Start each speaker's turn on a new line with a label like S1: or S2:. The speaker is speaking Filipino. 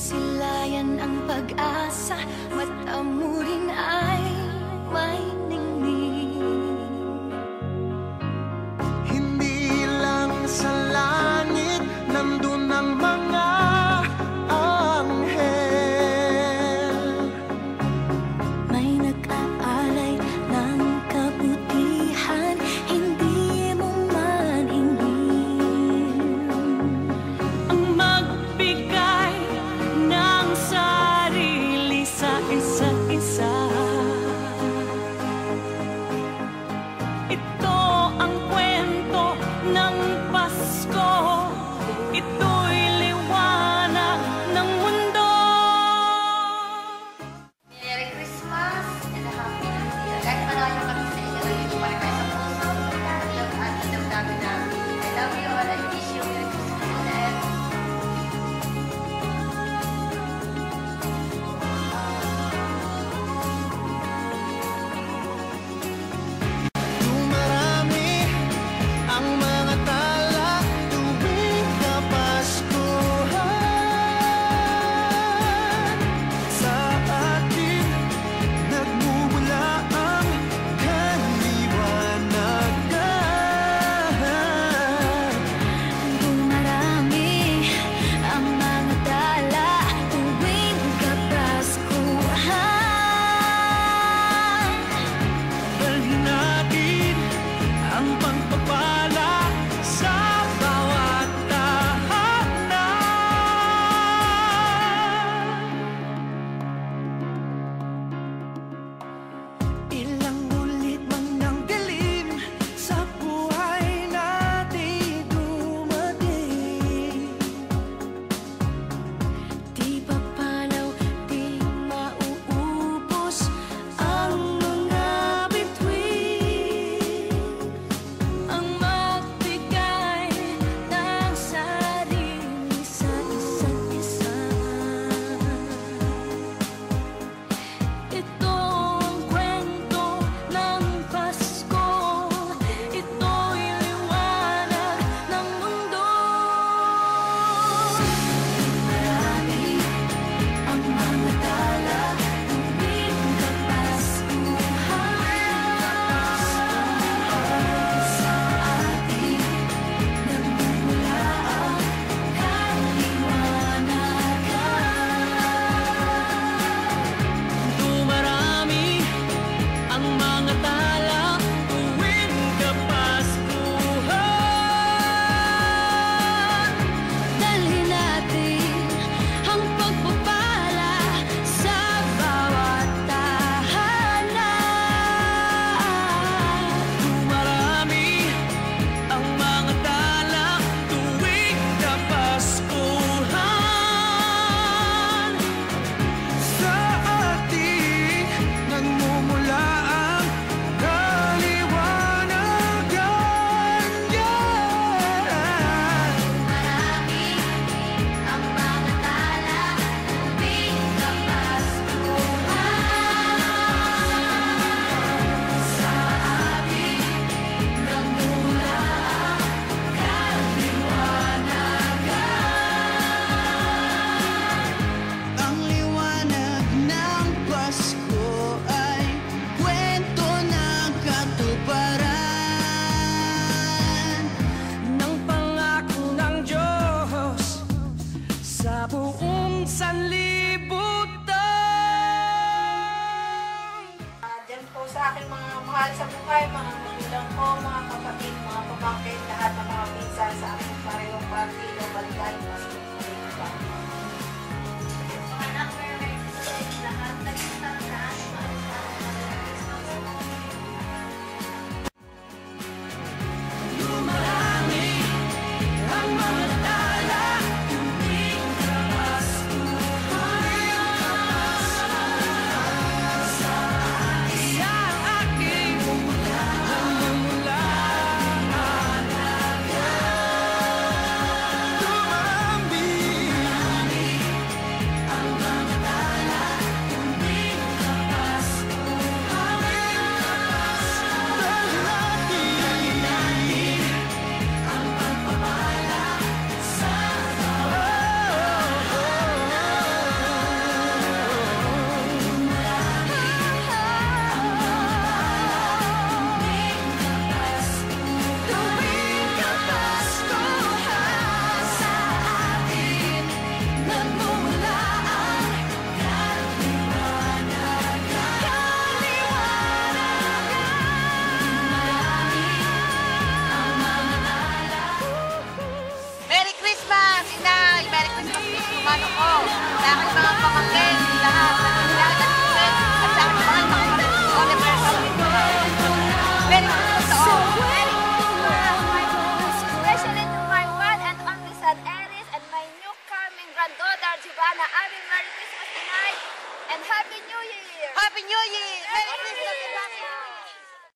S1: masilayan ang pag-asa, mata mo rin ay may ningning.
S2: Hindi lang sa langit nandun ang mga anghel,
S1: may nag-aalay ng kabutihan, hindi mo man hingin. Ang magbigay ng sarili sa isa't isa, ito ang kwento ng Pasko, ito'y liwanag ng mundo.
S3: Merry Christmas and a Happy New Year. Kahit malayo kami sa inyo, nandito pa rin kayo sa puso. At idamdamin namin. I love you all. I wish you Merry Christmas ulit.
S2: dumarami ang mga tala tuwing Kapaskuhan. Sa atin nagmumula ang kaliwanagan.
S1: Dumarami ang mga tala tuwing Kapaskuhan.
S2: Dalhin natin ang pagpapala sa bawat tahanan. Ilang ulit man ng dilim sa buhay natin dumating,
S1: Di papalaw, di mauubos ang mga bituin. Ang magbigay ng sarili sa isa't isa, ito ang kwento ng Pasko, ito'y liwanag ng mundo. Marami ang mga tala tuwing Kapaskuhan. Sa atin nagmumula ang kaliwanagan.
S2: dumarami ang mga tala tuwing Kapaskuhan.
S1: Dalhin natin ang pagpapala sa bawat tahanan.
S2: Dumarami ang mga tala tuwing Kapaskuhan. Sa atin nagmumula ang kaliwanagan.
S1: Marami ang mga tala tuwing Kapaskuhan. Sa atin nagmumula ang kaliwanagan.
S2: Ang liwanag ng Pasko ay kwento ng katuparan ng pangako ng Diyos sa buong sanlibutan.
S3: Diyan po sa aking mga mahal sa buhay, mga magulang ko, mga kapatid, mga pamangkin, lahat ng mga pinsan sa aking parehong partido, baligayang Pasko. Mga anak, Merry Christmas lahat. Nagtandaan,
S2: Dumarami ang mga tala tuwing Kapaskuhan. Sa aking nagmumula ang halaga. Dumami
S3: And Happy New Year!
S4: Happy New Year! Merry Christmas and Happy New Year!